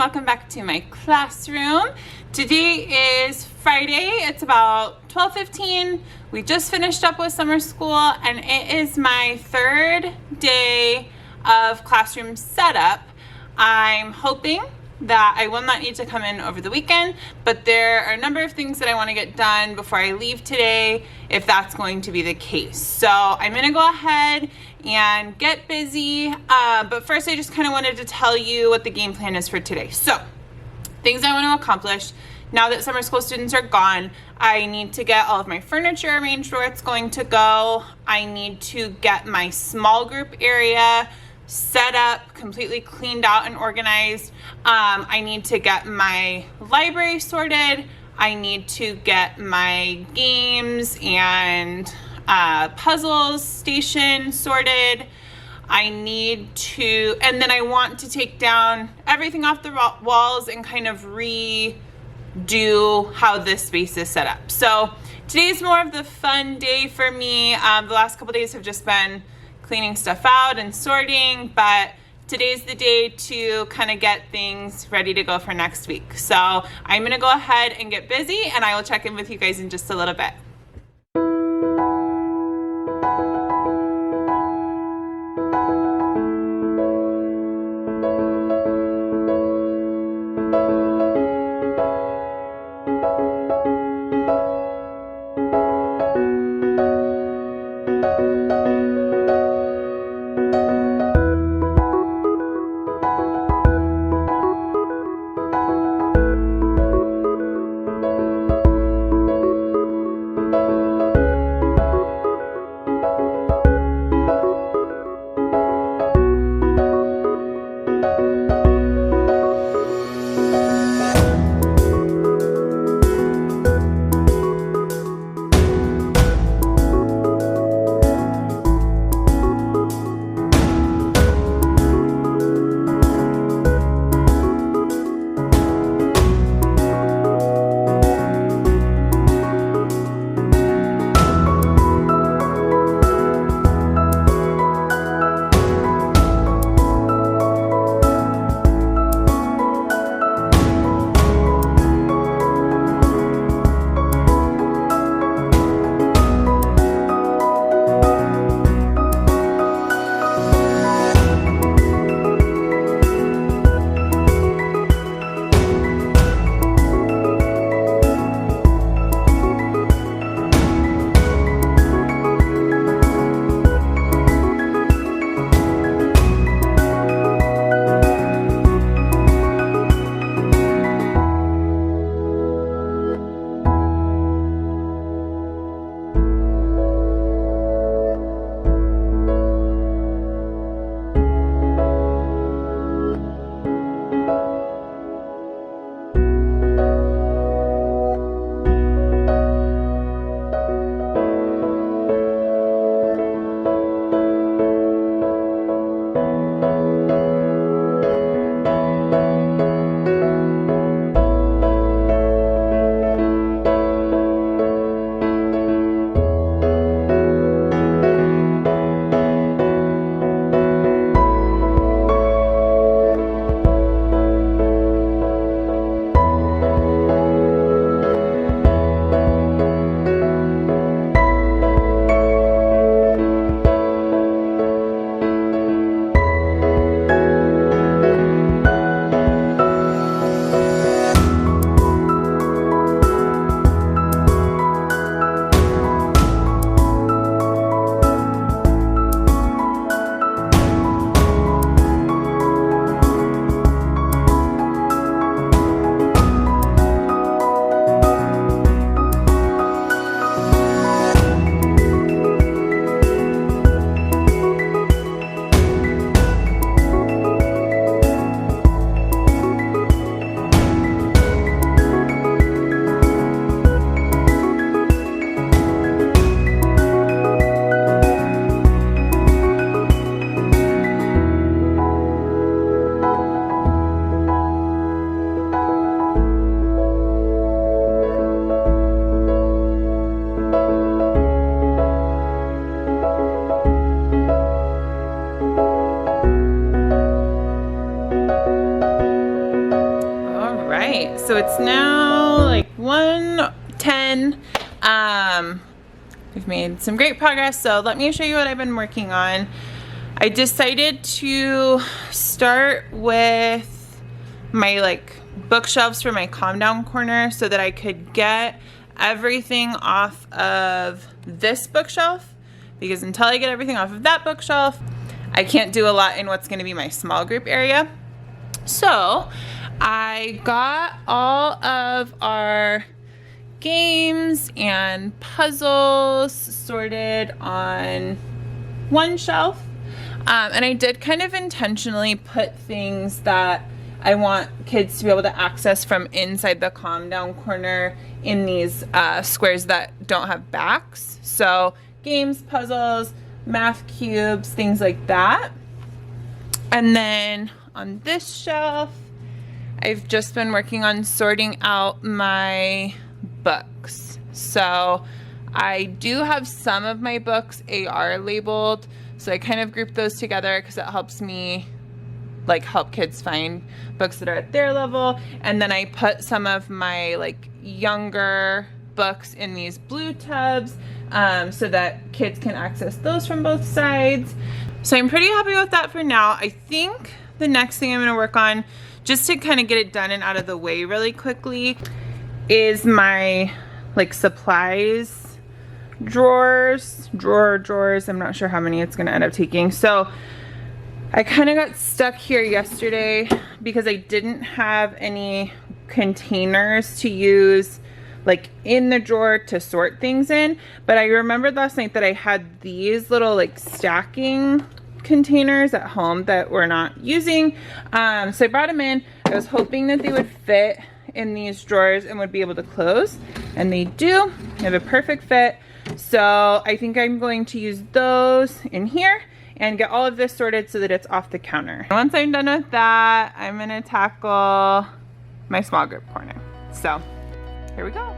welcome back to my classroom. Today is Friday. It's about 12:15. We just finished up with summer school and it is my third day of classroom setup. I'm hoping that I will not need to come in over the weekend, but there are a number of things that I want to get done before I leave today, if that's going to be the case. So I'm going to go ahead and get busy, but first I just kind of wanted to tell you what the game plan is for today. So things I want to accomplish now that summer school students are gone: I need to get all of my furniture arranged where it's going to go. I need to get my small group area set up, completely cleaned out and organized. I need to get my library sorted. I need to get my games and puzzles station sorted. I need to, and then I want to take down everything off the walls and kind of redo how this space is set up. So today's more of the fun day for me. The last couple days have just been cleaning stuff out and sorting, but today's the day to kind of get things ready to go for next week. So I'm gonna go ahead and get busy, and I will check in with you guys in just a little bit. right, so it's now like 1:10. We've made some great progress, so let me show you what I've been working on. I decided to start with my like bookshelves for my calm down corner so that I could get everything off of this bookshelf, because until I get everything off of that bookshelf, I can't do a lot in what's going to be my small group area. So I got all of our games and puzzles sorted on one shelf, and I did kind of intentionally put things that I want kids to be able to access from inside the calm down corner in these squares that don't have backs. So games, puzzles, math cubes, things like that. And then on this shelf, I've just been working on sorting out my books. So I do have some of my books AR labeled, so I kind of group those together because it helps me like help kids find books that are at their level. And then I put some of my like younger books in these blue tubs so that kids can access those from both sides. So I'm pretty happy with that for now. I think the next thing I'm going to work on, just to kind of get it done and out of the way really quickly, is my like supplies drawers. I'm not sure how many it's going to end up taking. So I kind of got stuck here yesterday because I didn't have any containers to use like in the drawer to sort things in, but I remembered last night that I had these little like stacking containers at home that we're not using, so I brought them in. I was hoping that they would fit in these drawers and would be able to close, and they do. They have a perfect fit, so I think I'm going to use those in here and get all of this sorted so that it's off the counter. Once I'm done with that, I'm gonna tackle my small group corner. So here we go.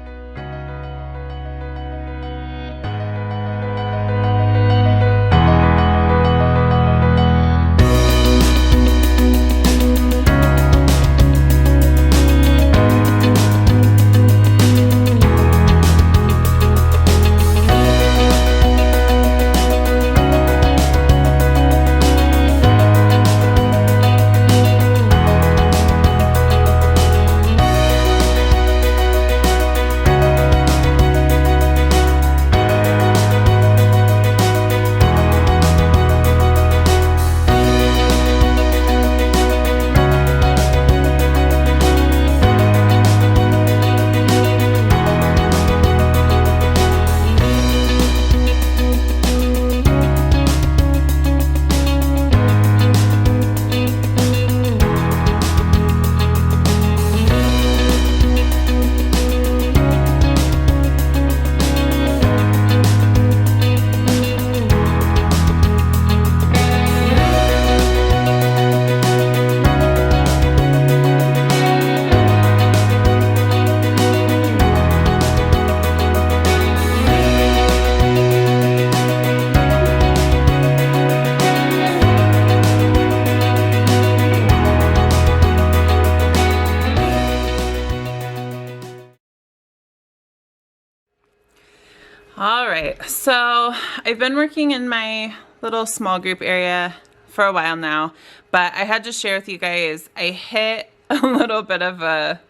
All right, so I've been working in my little small group area for a while now, but I had to share with you guys, I hit a little bit of a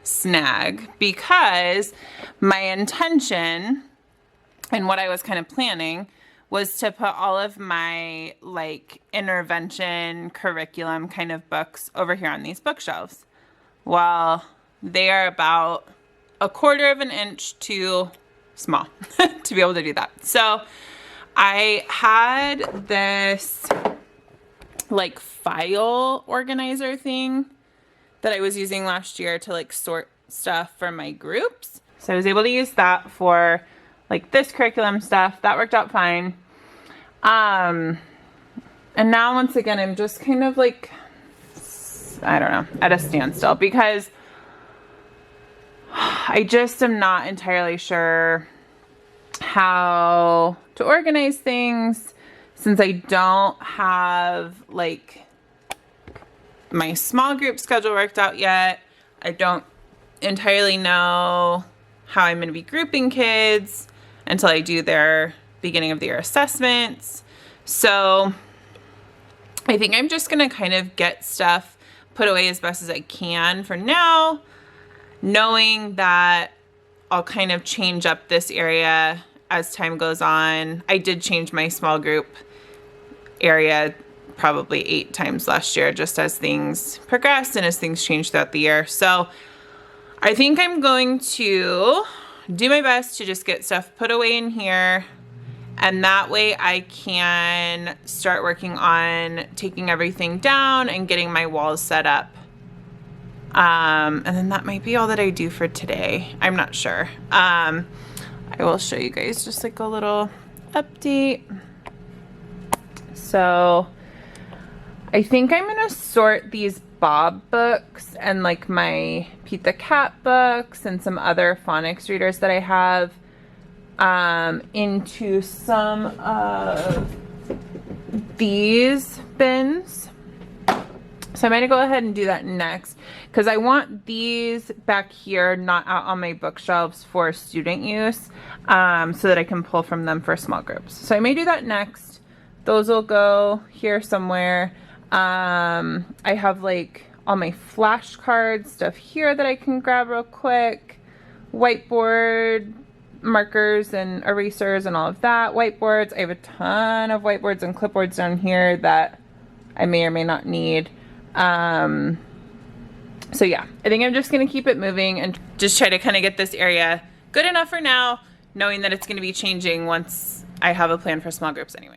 snag because my intention and what I was kind of planning was to put all of my like intervention curriculum kind of books over here on these bookshelves. Well, they are about 1/4 of an inch too small to be able to do that. So I had this like file organizer thing that I was using last year to like sort stuff for my groups. So I was able to use that for like this curriculum stuff. That worked out fine. And now once again, I'm just kind of like, I don't know, at a standstill because I just am not entirely sure how to organize things since I don't have like my small group schedule worked out yet. I don't entirely know how I'm going to be grouping kids until I do their beginning of the year assessments. So I think I'm just going to kind of get stuff put away as best as I can for now, knowing that I'll kind of change up this area as time goes on. I did change my small group area probably 8 times last year, just as things progressed and as things changed throughout the year. So I think I'm going to do my best to just get stuff put away in here, and that way I can start working on taking everything down and getting my walls set up. And then that might be all that I do for today. I'm not sure. I will show you guys just like a little update. So I think I'm gonna sort these Bob books and like my Pete the Cat books and some other phonics readers that I have into some of these bins. So I'm going to go ahead and do that next because I want these back here, not out on my bookshelves for student use, so that I can pull from them for small groups. So I may do that next. Those will go here somewhere. I have like all my flashcard stuff here that I can grab real quick. Whiteboard markers and erasers and all of that. Whiteboards. I have a ton of whiteboards and clipboards down here that I may or may not need. So yeah, I think I'm just going to keep it moving and just try to kind of get this area good enough for now, knowing that it's going to be changing once I have a plan for small groups anyway.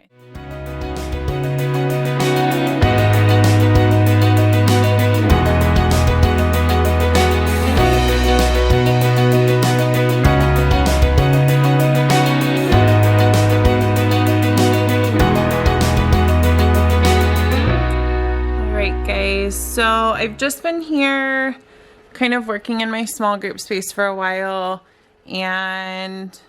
So I've just been here kind of working in my small group space for a while and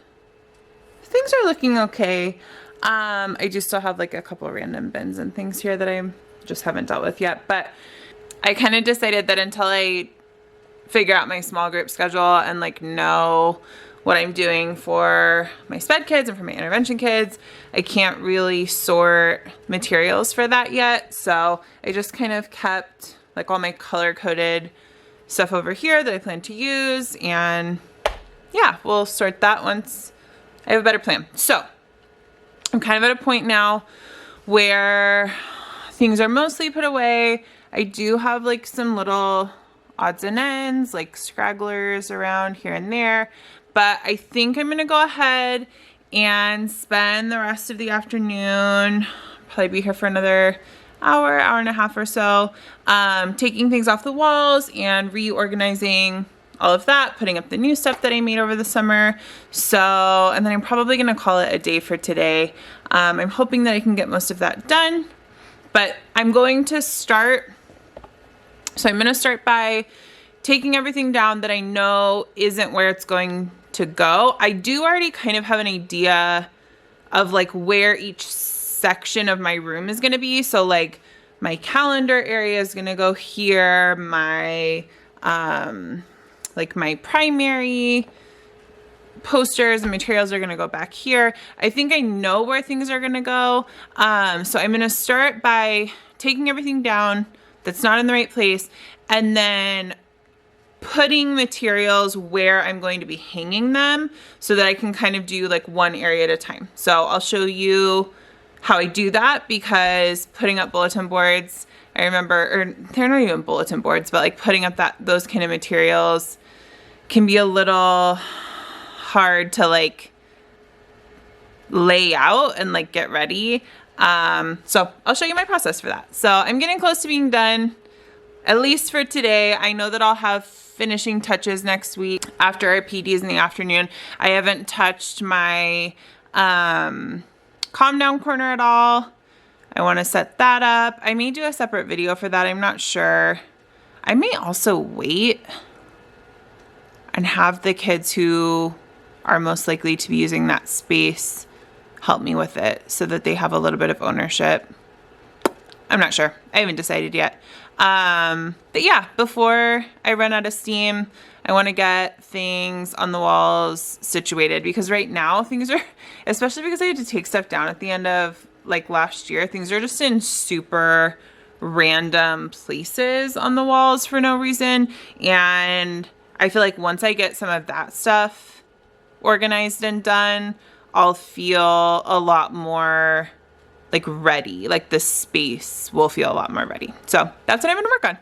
things are looking okay. I do still have like a couple random bins and things here that I just haven't dealt with yet, but I kind of decided that until I figure out my small group schedule and like know what I'm doing for my SPED kids and for my intervention kids, I can't really sort materials for that yet. So I just kind of kept like all my color-coded stuff over here that I plan to use. And yeah, we'll sort that once I have a better plan. So I'm kind of at a point now where things are mostly put away. I do have like some little odds and ends, like scragglers around here and there. But I think I'm going to go ahead and spend the rest of the afternoon, probably be here for another hour, hour and a half or so, taking things off the walls and reorganizing all of that, putting up the new stuff that I made over the summer. So, and then I'm probably going to call it a day for today. I'm hoping that I can get most of that done, but I'm going to start. So I'm going to start by taking everything down that I know isn't where it's going to go. I do already kind of have an idea of like where each section of my room is going to be. So like my calendar area is going to go here. My, like my primary posters and materials are going to go back here. I think I know where things are going to go. So I'm going to start by taking everything down that's not in the right place and then putting materials where I'm going to be hanging them so that I can kind of do like one area at a time. So I'll show you how I do that, because putting up bulletin boards, I remember, or they're not even bulletin boards, but like putting up those kind of materials can be a little hard to like lay out and like get ready. So I'll show you my process for that. So I'm getting close to being done, at least for today. I know that I'll have finishing touches next week after our PDs in the afternoon. I haven't touched my calm down corner at all. I want to set that up. I may do a separate video for that. I'm not sure. I may also wait and have the kids who are most likely to be using that space help me with it so that they have a little bit of ownership. I'm not sure. I haven't decided yet. But yeah, before I run out of steam, I want to get things on the walls situated, because right now things are, especially because I had to take stuff down at the end of like last year, things are just in super random places on the walls for no reason. And I feel like once I get some of that stuff organized and done, I'll feel a lot more like ready. Like the space will feel a lot more ready. So that's what I'm gonna work on.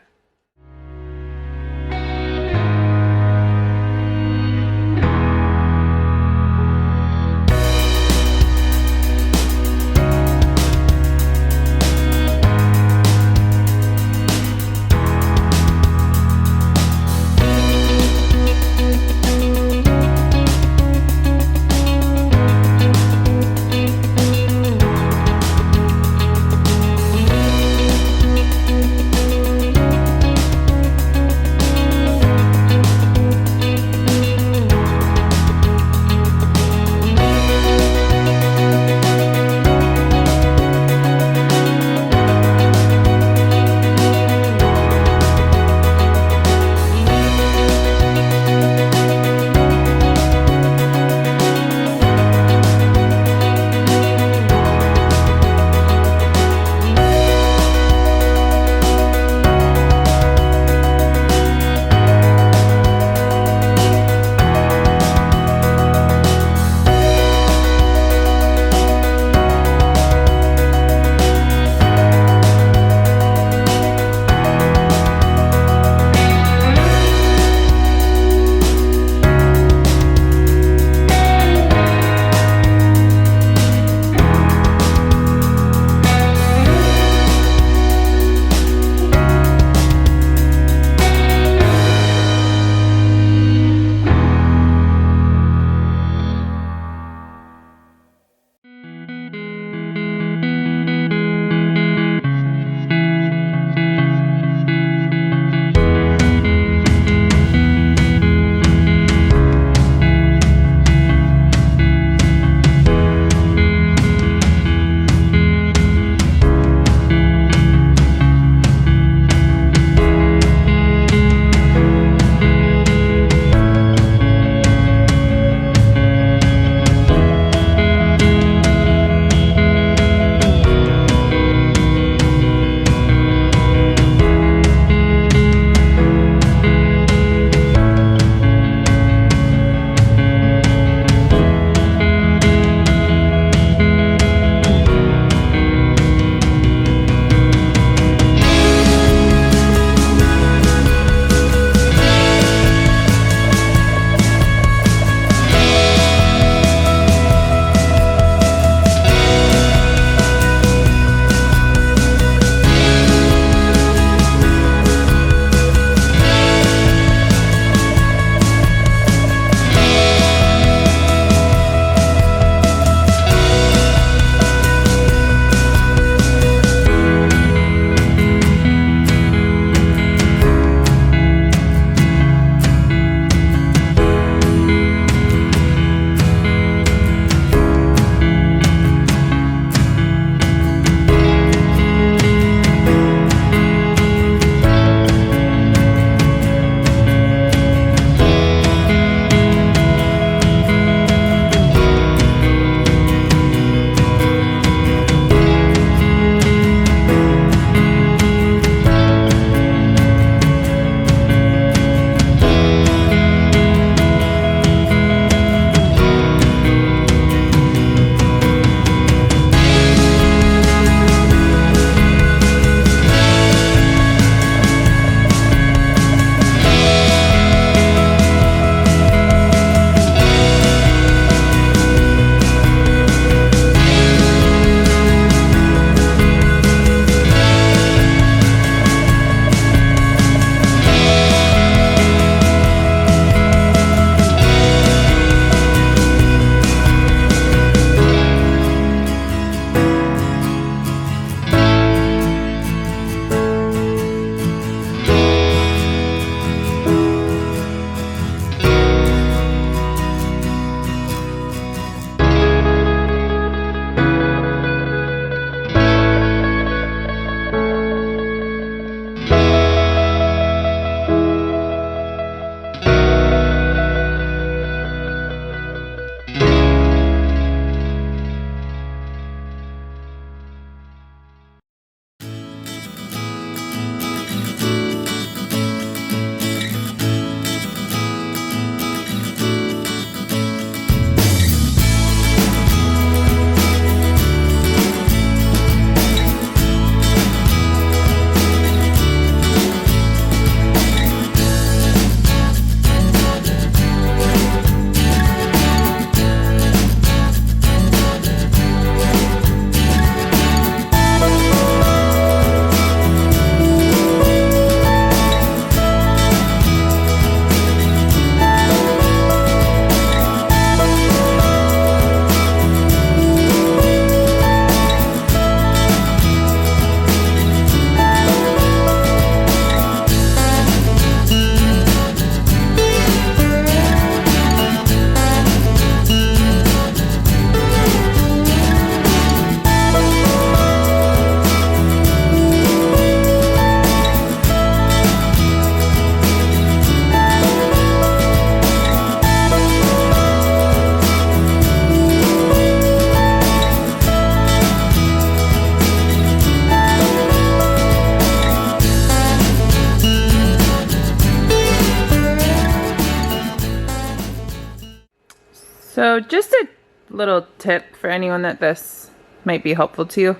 So just a little tip for anyone that this might be helpful to.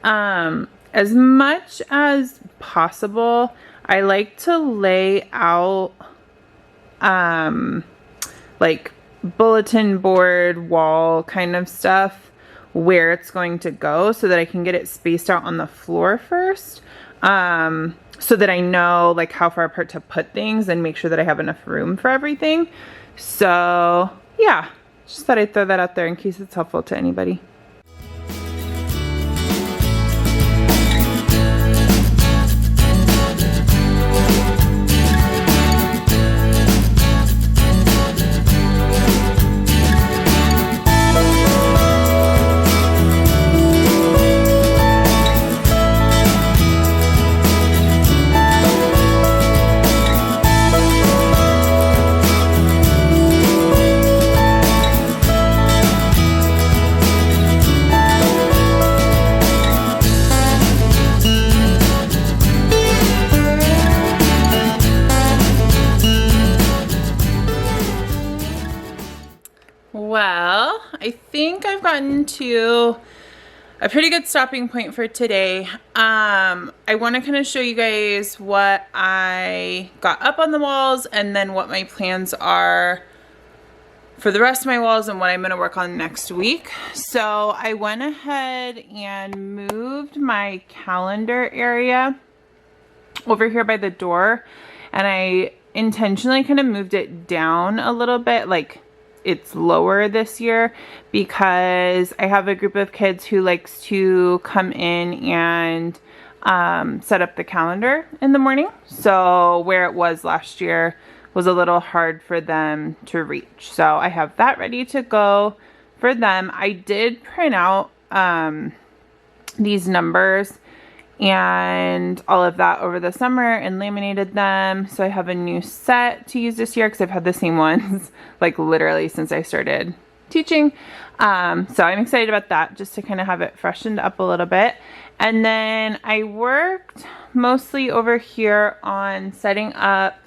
As much as possible, I like to lay out like bulletin board wall kind of stuff where it's going to go so that I can get it spaced out on the floor first. So that I know like how far apart to put things and make sure that I have enough room for everything. So yeah, just thought I'd throw that out there in case it's helpful to anybody. Well, I think I've gotten to a pretty good stopping point for today. I want to kind of show you guys what I got up on the walls and then what my plans are for the rest of my walls and what I'm going to work on next week. So I went ahead and moved my calendar area over here by the door, and I intentionally kind of moved it down a little bit, like it's lower this year, because I have a group of kids who likes to come in and set up the calendar in the morning. So where it was last year was a little hard for them to reach. So I have that ready to go for them. I did print out these numbers and all of that over the summer and laminated them. So I have a new set to use this year because I've had the same ones like literally since I started teaching. So I'm excited about that, just to kind of have it freshened up a little bit. And then I worked mostly over here on setting up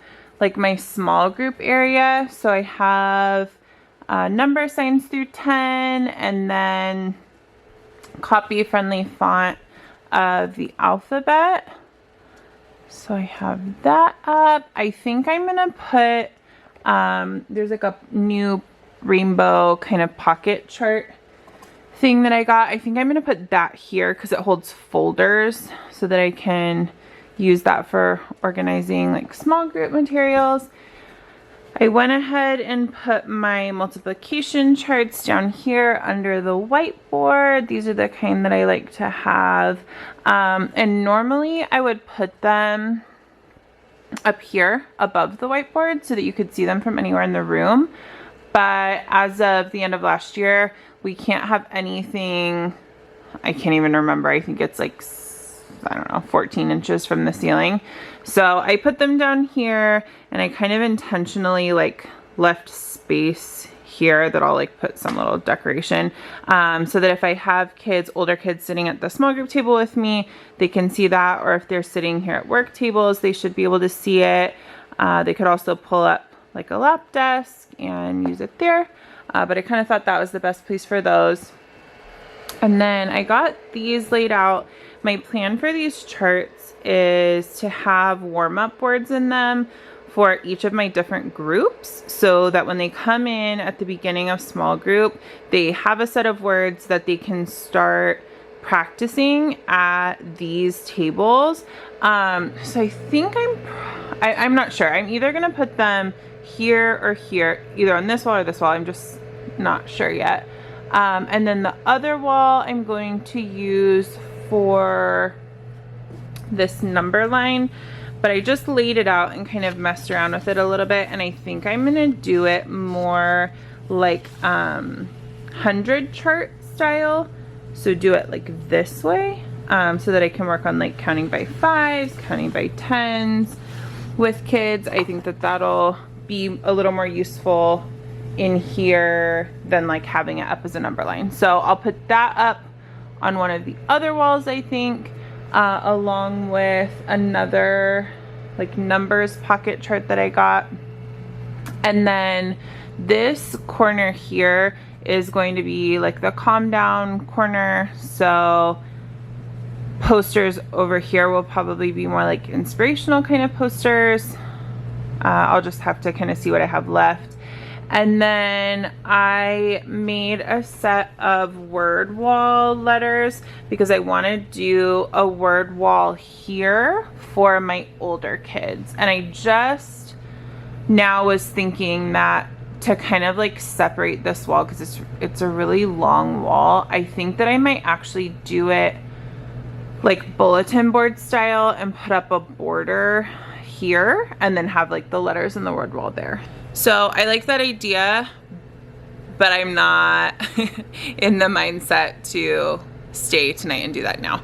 like my small group area. So I have number signs through 10 and then copy friendly font of the alphabet. So I have that up. I think I'm gonna put there's like a new rainbow kind of pocket chart thing that I got. I think I'm gonna put that here because it holds folders so that I can use that for organizing like small group materials. I went ahead and put my multiplication charts down here under the whiteboard. These are the kind that I like to have. And normally I would put them up here above the whiteboard so that you could see them from anywhere in the room. But as of the end of last year, we can't have anything, I can't even remember, I think it's like, I don't know, 14 inches from the ceiling. So I put them down here and I kind of intentionally like left space here that I'll like put some little decoration so that if I have kids, older kids sitting at the small group table with me, they can see that, or if they're sitting here at work tables, they should be able to see it. They could also pull up like a lap desk and use it there. But I kind of thought that was the best place for those. And then I got these laid out. My plan for these charts is to have warm-up words in them for each of my different groups, so that when they come in at the beginning of small group, they have a set of words that they can start practicing at these tables. So I think I'm not sure. I'm either gonna put them here or here, either on this wall or this wall. I'm just not sure yet. And then the other wall I'm going to use for this number line, but I just laid it out and kind of messed around with it a little bit, and I think I'm gonna do it more like 100 chart style. So do it like this way, so that I can work on like counting by 5s, counting by 10s with kids. I think that that'll be a little more useful in here than like having it up as a number line. So I'll put that up on one of the other walls, I think, along with another like numbers pocket chart that I got. And then this corner here is going to be like the calm down corner. So posters over here will probably be more like inspirational kind of posters. I'll just have to kind of see what I have left. And then I made a set of word wall letters because I want to do a word wall here for my older kids. And I just now was thinking that to kind of like separate this wall, because it's a really long wall, I think that I might actually do it like bulletin board style and put up a border here and then have like the letters and the word wall there. So I like that idea, but I'm not in the mindset to stay tonight and do that now,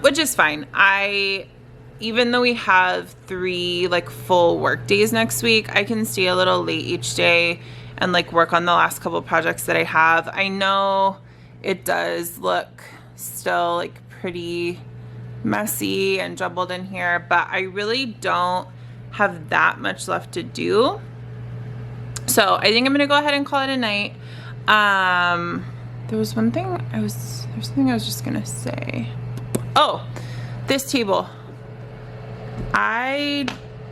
which is fine. Even though we have 3 like full work days next week, I can stay a little late each day and like work on the last couple projects that I have. I know it does look still like pretty messy and jumbled in here, but I really don't have that much left to do. So I think I'm gonna go ahead and call it a night. There's something I was just gonna say. Oh, this table. I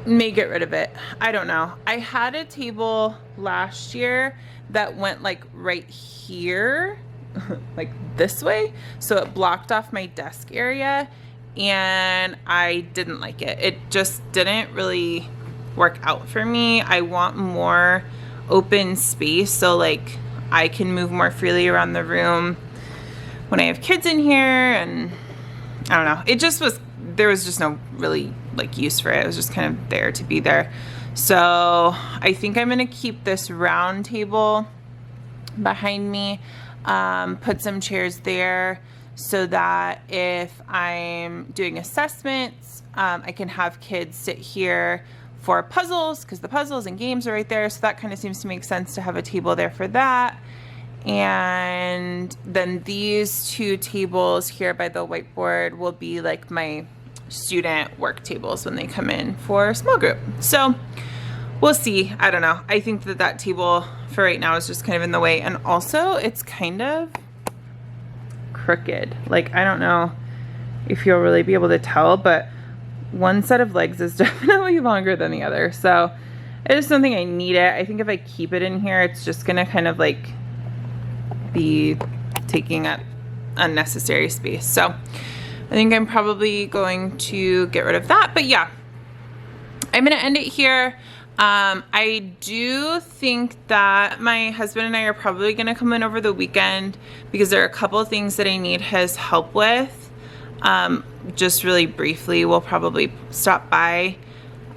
may get rid of it. I don't know. I had a table last year that went like right here, like this way. So it blocked off my desk area and I didn't like it. It just didn't really work out for me. I want more open space so like I can move more freely around the room when I have kids in here, and I don't know, there was just no really like use for it. It was just kind of there to be there. So I think I'm gonna keep this round table behind me, put some chairs there so that if I'm doing assessments, I can have kids sit here for puzzles, because the puzzles and games are right there. So that kind of seems to make sense to have a table there for that. And then these 2 tables here by the whiteboard will be like my student work tables when they come in for small group. So we'll see. I don't know. I think that table for right now is just kind of in the way. And also it's kind of crooked. Like, I don't know if you'll really be able to tell, but one set of legs is definitely longer than the other. So I just don't think I need it. I think if I keep it in here, it's just gonna kind of like be taking up unnecessary space. So I think I'm probably going to get rid of that. But yeah, I'm gonna end it here. I do think that my husband and I are probably gonna come in over the weekend because there are a couple of things that I need his help with. Just really briefly, we'll probably stop by.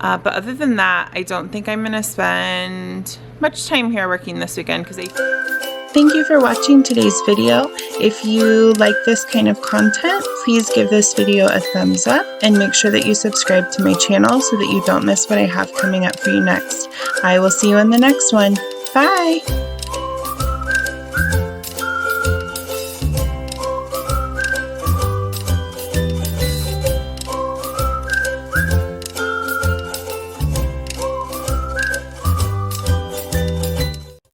But other than that, I don't think I'm gonna spend much time here working this weekend because Thank you for watching today's video. If you like this kind of content, please give this video a thumbs up and make sure that you subscribe to my channel so that you don't miss what I have coming up for you next. I will see you in the next one. Bye!